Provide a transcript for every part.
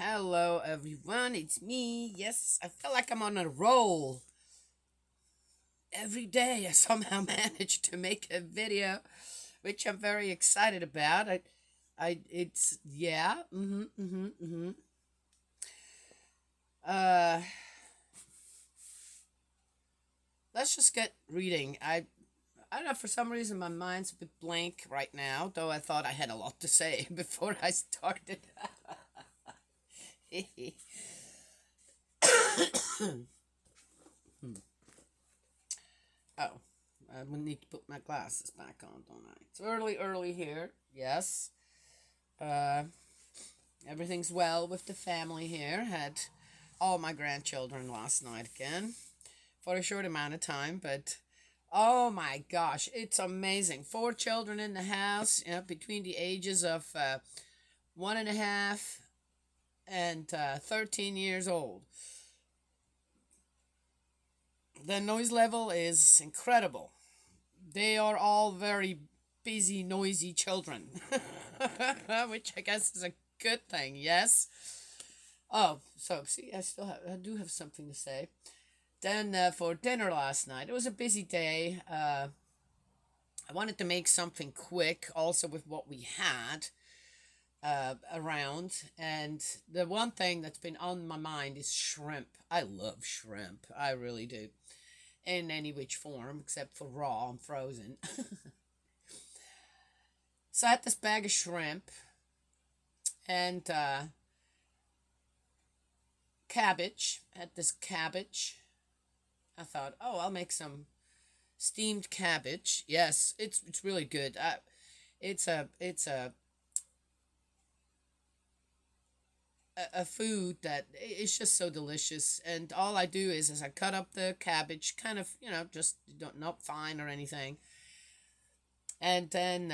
Hello, everyone. It's me. Yes, I feel like I'm on a roll. Every day, I somehow manage to make a video, which I'm very excited about. It's yeah. Uh, let's just get reading. I don't know. For some reason, my mind's a bit blank right now. Though I thought I had a lot to say before I started. Oh, I would need to put my glasses back on, don't I? It's early here. Yes. Uh, Everything's well with the family here. Had all my grandchildren last night again for a short amount of time, but oh my gosh, it's amazing. Four children in the house, between the ages of 1.5 and 13 years old. The noise level is incredible. They are all very busy, noisy children, which I guess is a good thing. Yes. Oh, so see, I do have something to say. Then for dinner last night, it was a busy day. I wanted to make something quick, also with what we had around. And the one thing that's been on my mind is shrimp. I love shrimp. I really do. In any which form, except for raw and frozen. So I had this bag of shrimp and cabbage. I had this cabbage. I thought, oh, I'll make some steamed cabbage. Yes, it's really good. It's a food that it's just so delicious. And all I do is I cut up the cabbage, kind of just don't not fine or anything, and then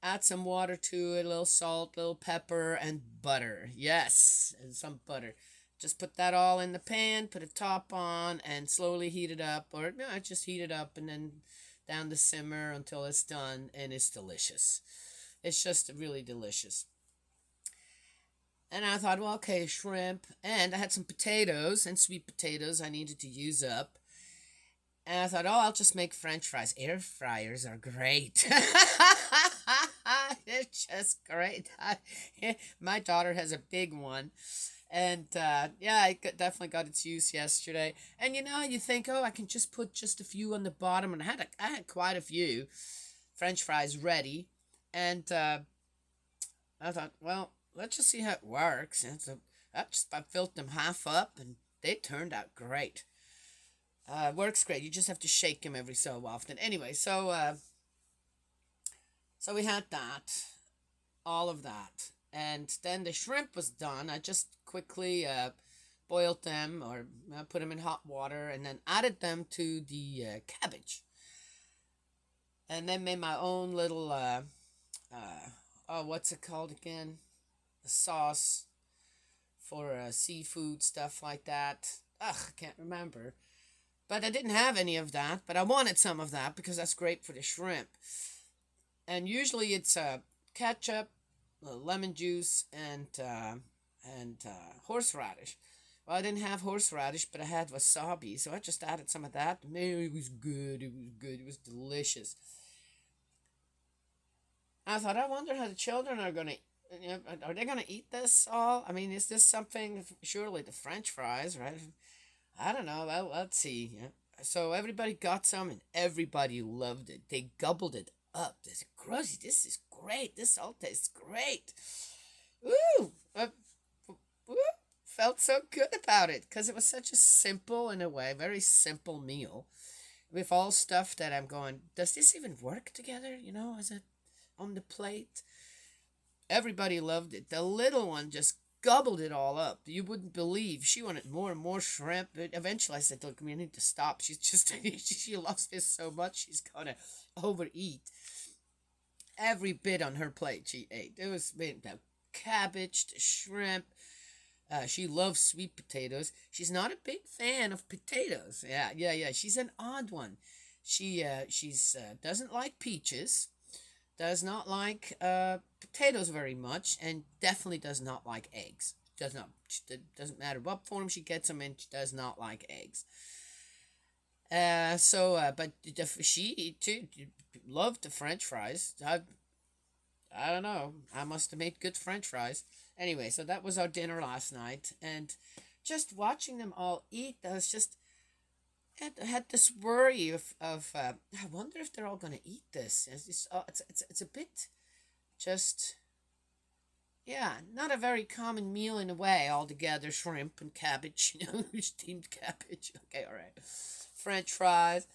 add some water to it, a little salt, little pepper, and butter. Yes, and some butter. Just put that all in the pan, put a top on, and slowly heat it up, or no, just heat it up and then down the simmer until it's done, and it's delicious. It's just really delicious. And I thought, well, okay, shrimp, and I had some potatoes and sweet potatoes I needed to use up. And I thought, oh, I'll just make French fries. Air fryers are great. They're just great. My daughter has a big one. And yeah, it definitely got its use yesterday. And you think, oh, I can just put just a few on the bottom. And I had quite a few French fries ready. And I thought, well, let's just see how it works. And so I filled them half up, and they turned out great. Works great. You just have to shake them every so often. Anyway, so we had that, all of that, and then the shrimp was done. I just quickly boiled them or put them in hot water, and then added them to the cabbage, and then made my own little oh, what's it called again? The sauce for seafood stuff like that. Ugh, I can't remember. But I didn't have any of that, but I wanted some of that because that's great for the shrimp. And usually it's ketchup, lemon juice, and horseradish. Well, I didn't have horseradish, but I had wasabi, so I just added some of that. Man, it was good. It was good. It was delicious. I thought, I wonder how the children are gonna. Are they gonna eat this all? I mean, is this something? Surely the French fries, right? I don't know. Well, let's see. Yeah. So everybody got some, and everybody loved it. They gobbled it up. This gross. This is great. This all tastes great. Ooh, woo, felt so good about it because it was such a simple, in a way, very simple meal with all stuff that I'm going. Does this even work together? Is it on the plate? Everybody loved it. The little one just gobbled it all up. You wouldn't believe. She wanted more and more shrimp. But eventually I said, look, we need to stop. She's just, she loves this so much, she's going to overeat. Every bit on her plate she ate. It was the cabbage, the shrimp. She loves sweet potatoes. She's not a big fan of potatoes. Yeah. She's an odd one. She's doesn't like peaches, does not like potatoes very much, and definitely does not like eggs. does not. It doesn't matter what form she gets them in. She does not like eggs. But she too loved the French fries. I don't know. I must have made good French fries. Anyway, so that was our dinner last night, and just watching them all eat, I was just had this worry of I wonder if they're all gonna eat this. It's a bit just yeah, not a very common meal in a way altogether. Shrimp and cabbage, steamed cabbage. Okay, all right. French fries,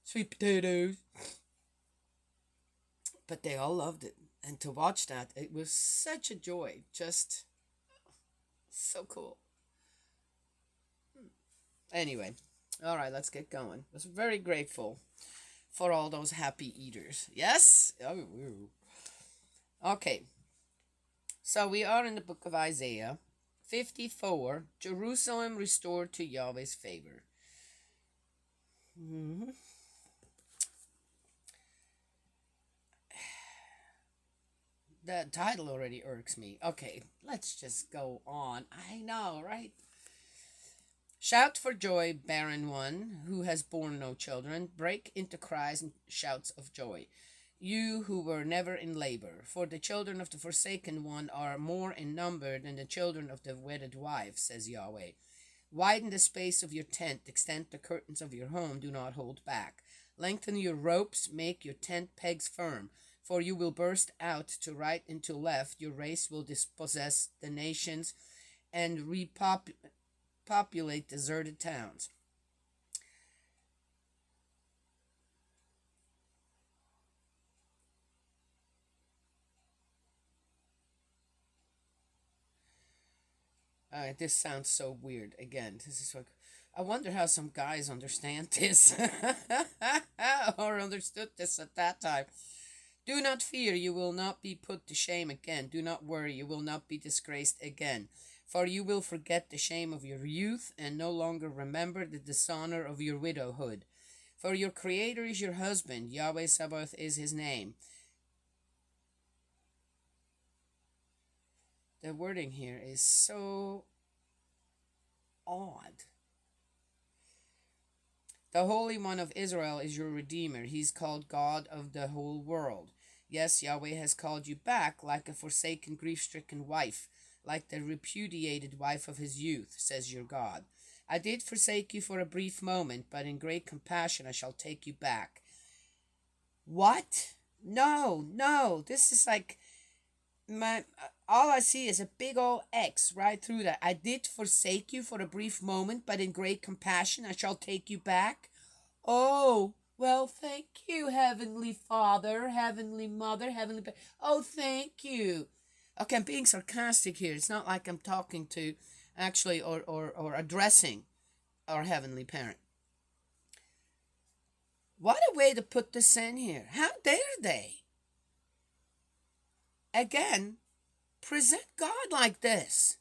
sweet potatoes, but they all loved it. And to watch that, it was such a joy. Just so cool. Anyway, all right, let's get going. I was very grateful for all those happy eaters. Yes? Oh, okay. So we are in the book of Isaiah 54, Jerusalem restored to Yahweh's favor. Mm-hmm. The title already irks me. Okay, let's just go on. I know, right? Shout for joy, barren one, who has borne no children. Break into cries and shouts of joy, you who were never in labor. For the children of the forsaken one are more in number than the children of the wedded wife, says Yahweh. Widen the space of your tent, extend the curtains of your home, do not hold back. Lengthen your ropes, make your tent pegs firm. For you will burst out to right and to left. Your race will dispossess the nations and repopulate deserted towns. This sounds so weird. Again, this is like, I wonder how some guys understand this or understood this at that time. Do not fear, you will not be put to shame again. Do not worry, you will not be disgraced again. For you will forget the shame of your youth and no longer remember the dishonor of your widowhood. For your Creator is your husband, Yahweh Sabaoth is his name. The wording here is so odd. The Holy One of Israel is your Redeemer. He's called God of the whole world. Yes, Yahweh has called you back like a forsaken, grief-stricken wife, like the repudiated wife of his youth, says your God. I did forsake you for a brief moment, but in great compassion I shall take you back. What? No, no. This is like all I see is a big old X right through that. I did forsake you for a brief moment, but in great compassion I shall take you back. Oh, well, thank you, Heavenly Father, Heavenly Mother, Heavenly... Oh, thank you. Okay, I'm being sarcastic here. It's not like I'm talking to actually or addressing our Heavenly Parent. What a way to put this in here. How dare they? Again, present God like this.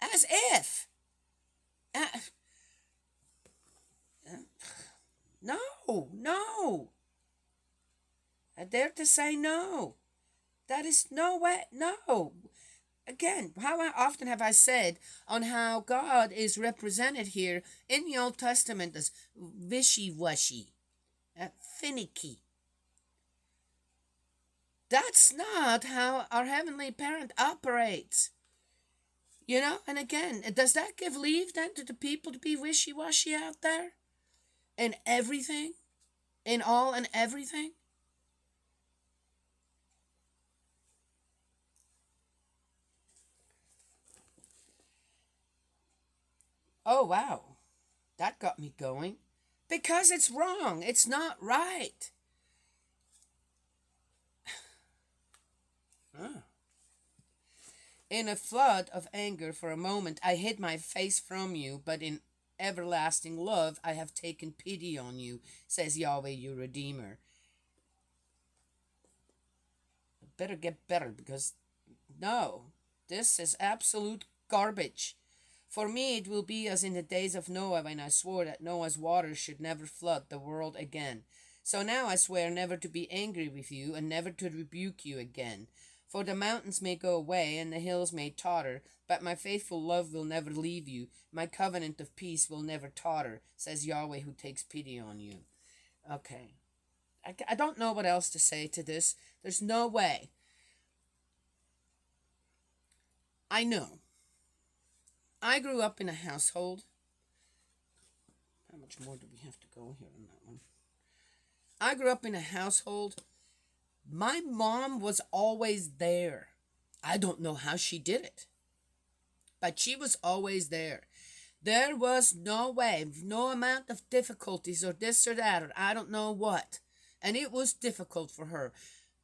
As if. No, no. I dare to say no. That is no way. No. Again, how often have I said on how God is represented here in the Old Testament as wishy-washy, finicky. That's not how our Heavenly Parent operates. You know, and again, does that give leave then to the people to be wishy-washy out there? In everything? In all and everything? Oh, wow. That got me going. Because it's wrong. It's not right. In a flood of anger for a moment I hid my face from you, but in everlasting love I have taken pity on you, says Yahweh your Redeemer. Better get better, because no, this is absolute garbage. For me it will be as in the days of Noah, when I swore that Noah's waters should never flood the world again. So now I swear never to be angry with you and never to rebuke you again. For the mountains may go away, and the hills may totter, but my faithful love will never leave you. My covenant of peace will never totter, says Yahweh, who takes pity on you. Okay. I don't know what else to say to this. There's no way. I know. I grew up in a household. How much more do we have to go here on that one? I grew up in a household. My mom was always there. I don't know how she did it, but she was always there. There was no way, no amount of difficulties or this or that or I don't know what. And it was difficult for her.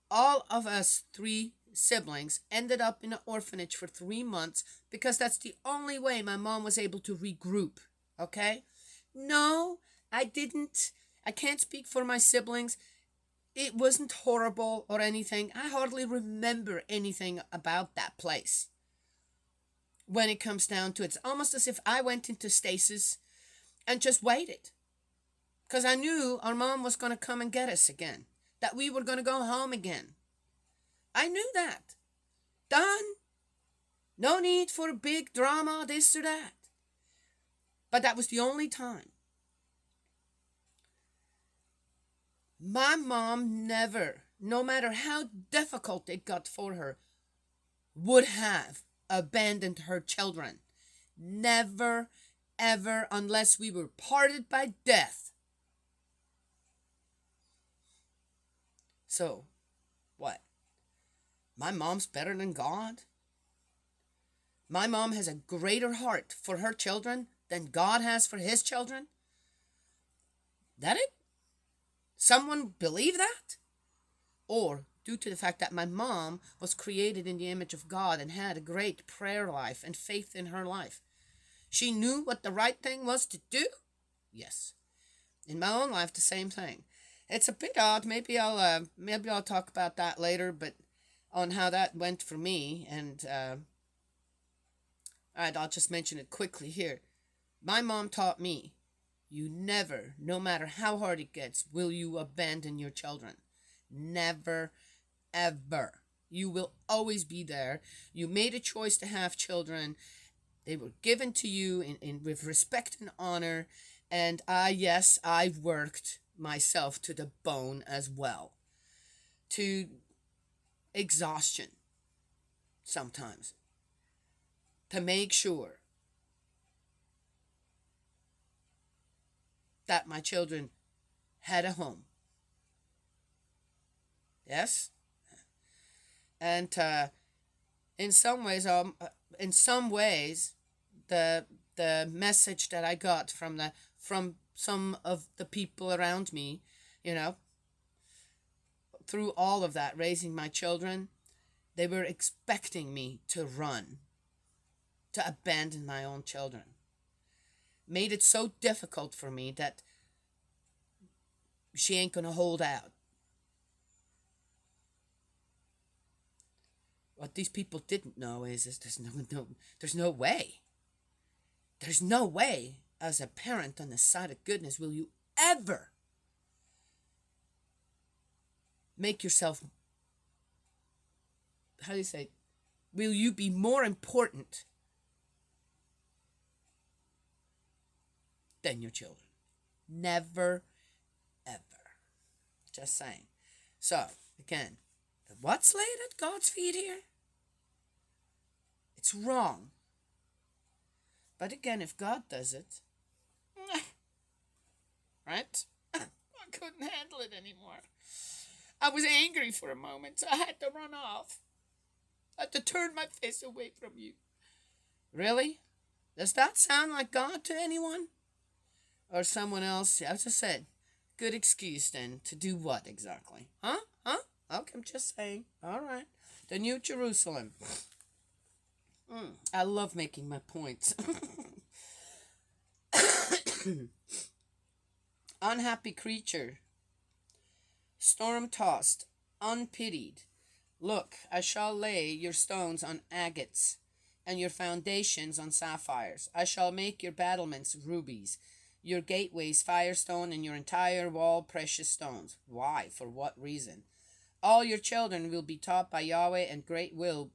All of us 3 siblings ended up in an orphanage for 3 months because that's the only way my mom was able to regroup. Okay? No, I didn't. I can't speak for my siblings. It wasn't horrible or anything. I hardly remember anything about that place. When it comes down to it, it's almost as if I went into stasis and just waited. Because I knew our mom was going to come and get us again. That we were going to go home again. I knew that. Done. No need for a big drama, this or that. But that was the only time. My mom never, no matter how difficult it got for her, would have abandoned her children. Never, ever, unless we were parted by death. So, what? My mom's better than God? My mom has a greater heart for her children than God has for his children? That it? Someone believe that? Or due to the fact that my mom was created in the image of God and had a great prayer life and faith in her life, she knew what the right thing was to do? Yes. In my own life, the same thing. It's a bit odd. Maybe I'll talk about that later, but on how that went for me. And alright, I'll just mention it quickly here. My mom taught me, you never, no matter how hard it gets, will you abandon your children. Never, ever. You will always be there. You made a choice to have children. They were given to you in with respect and honor. And I worked myself to the bone as well. To exhaustion sometimes. To make sure that my children had a home. Yes? And in some ways, the message that I got from some of the people around me, through all of that, raising my children, they were expecting me to run, to abandon my own children. Made it so difficult for me that she ain't gonna hold out. What these people didn't know is there's no way. There's no way, as a parent on the side of goodness, will you ever make yourself, how do you say, will you be more important than your children? Never, ever. Just saying. So, again, what's laid at God's feet here? It's wrong. But again, if God does it, right? I couldn't handle it anymore. I was angry for a moment, so I had to run off. I had to turn my face away from you. Really? Does that sound like God to anyone? Or someone else? As I said, good excuse then to do what exactly? Huh? Okay, I'm just saying. All right. The New Jerusalem. I love making my points. Unhappy creature, storm-tossed, unpitied. Look, I shall lay your stones on agates, and your foundations on sapphires. I shall make your battlements rubies, your gateways firestone, and your entire wall precious stones. Why? For what reason? All your children will be taught by Yahweh, and great will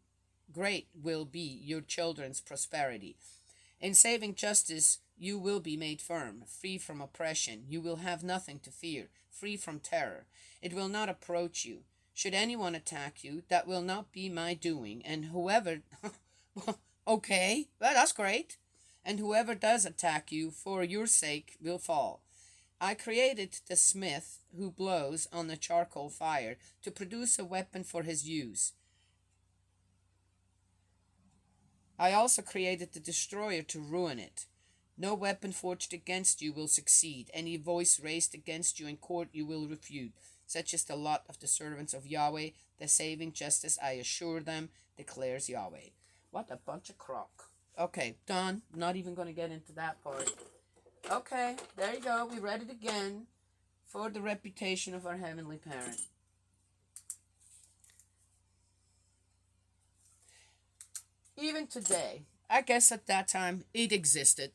be your children's prosperity. In saving justice, you will be made firm, free from oppression. You will have nothing to fear, free from terror. It will not approach you. Should anyone attack you, that will not be my doing, and whoever okay, well, that's great. And whoever does attack you for your sake will fall. I created the smith who blows on the charcoal fire to produce a weapon for his use. I also created the destroyer to ruin it. No weapon forged against you will succeed. Any voice raised against you in court you will refute. Such is the lot of the servants of Yahweh. The saving justice I assure them, declares Yahweh. What a bunch of crock. Okay, done. Not even going to get into that part. Okay, there you go. We read it again for the reputation of our Heavenly Parent. Even today, I guess at that time it existed.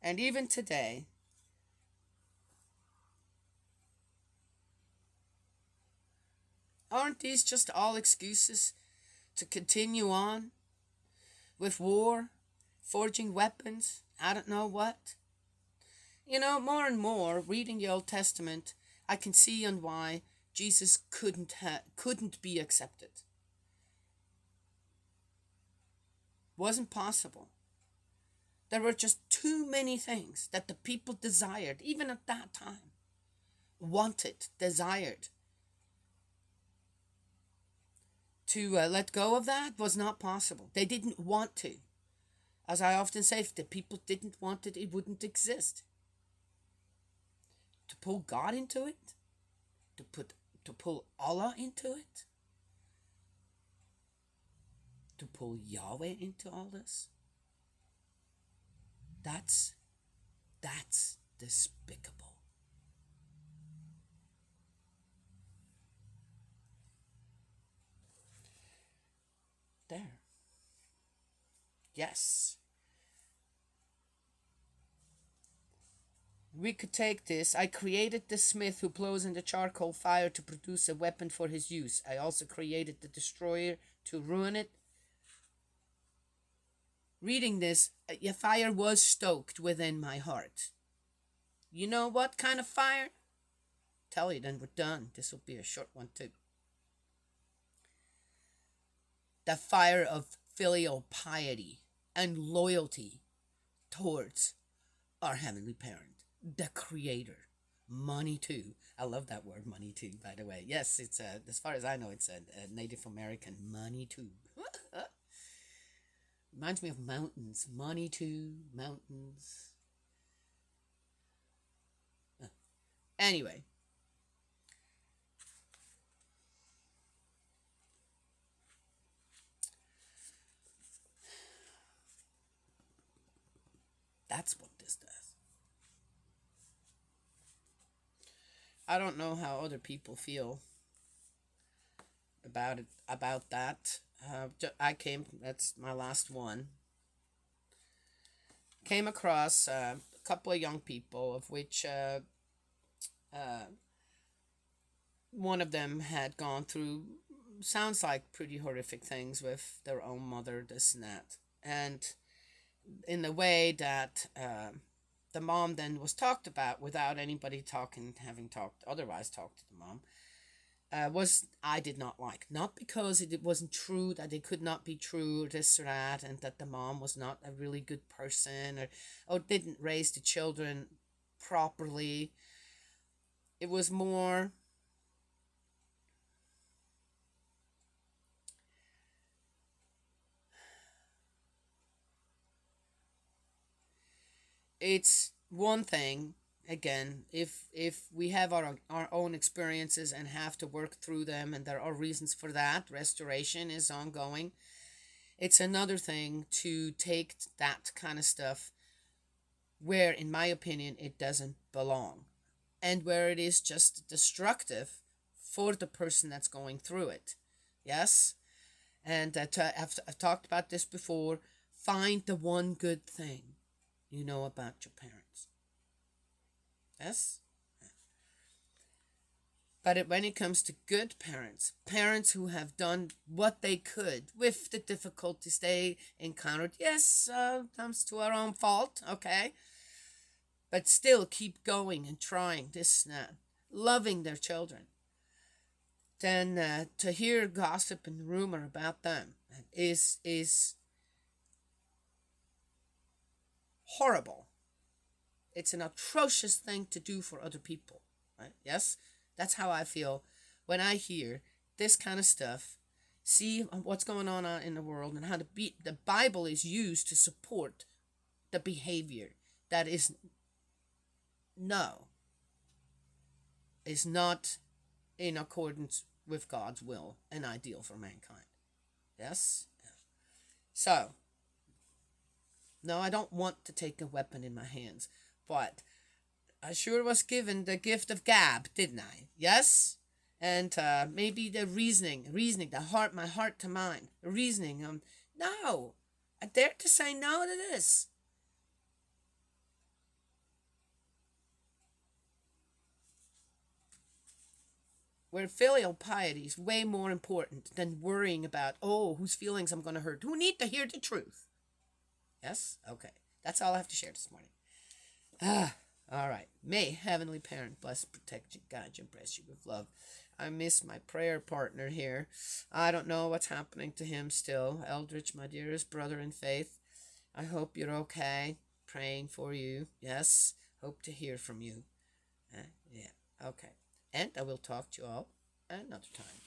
And even today, aren't these just all excuses to continue on with war, forging weapons, I don't know what? You know, more and more, reading the Old Testament, I can see on why Jesus couldn't be accepted. Wasn't possible. There were just too many things that the people desired, even at that time. Wanted, desired. To let go of that was not possible. They didn't want to. As I often say, if the people didn't want it, it wouldn't exist. To pull God into it, to pull Allah into it, to pull Yahweh into all this, that's despicable. There. Yes. We could take this. I created the smith who blows in the charcoal fire to produce a weapon for his use. I also created the destroyer to ruin it. Reading this, a fire was stoked within my heart. You know what kind of fire? Tell you, then we're done. This will be a short one too. The fire of filial piety and loyalty towards our Heavenly Parent, the Creator. Money too. I love that word, money too, by the way. Yes, it's as far as I know, it's a Native American money too. Reminds me of mountains. Money too, mountains. Anyway. That's what this does. I don't know how other people feel about that. That's my last one. Came across a couple of young people, of which uh, one of them had gone through, sounds like pretty horrific things with their own mother, this and that. And in the way that the mom then was talked about without anybody having otherwise talked to the mom, was I did not like. Not because it wasn't true, that it could not be true, or this or that, and that the mom was not a really good person, or didn't raise the children properly. It was more, it's one thing, again, if we have our own experiences and have to work through them, and there are reasons for that, restoration is ongoing. It's another thing to take that kind of stuff where, in my opinion, it doesn't belong, and where it is just destructive for the person that's going through it. Yes? And I've talked about this before. Find the one good thing you know about your parents. Yes? But when it comes to good parents, parents who have done what they could with the difficulties they encountered, yes, comes to our own fault, okay, but still keep going and trying this and that, loving their children, then to hear gossip and rumor about them is horrible. It's an atrocious thing to do for other people, right? Yes, that's how I feel when I hear this kind of stuff. See what's going on out in the world and how the Bible is used to support the behavior that no is not in accordance with God's will and ideal for mankind. Yes? So, no, I don't want to take a weapon in my hands, but I sure was given the gift of gab, didn't I? Yes? And maybe the reasoning, my heart to mind, the reasoning. No, I dare to say no to this. Where filial piety is way more important than worrying about, oh, whose feelings I'm going to hurt. Who need to hear the truth? Yes? Okay. That's all I have to share this morning. All right. May Heavenly Parent bless, protect you, guide you, and bless you with love. I miss my prayer partner here. I don't know what's happening to him still. Eldridge, my dearest brother in faith, I hope you're okay. Praying for you. Yes. Hope to hear from you. Yeah. Okay. And I will talk to you all another time.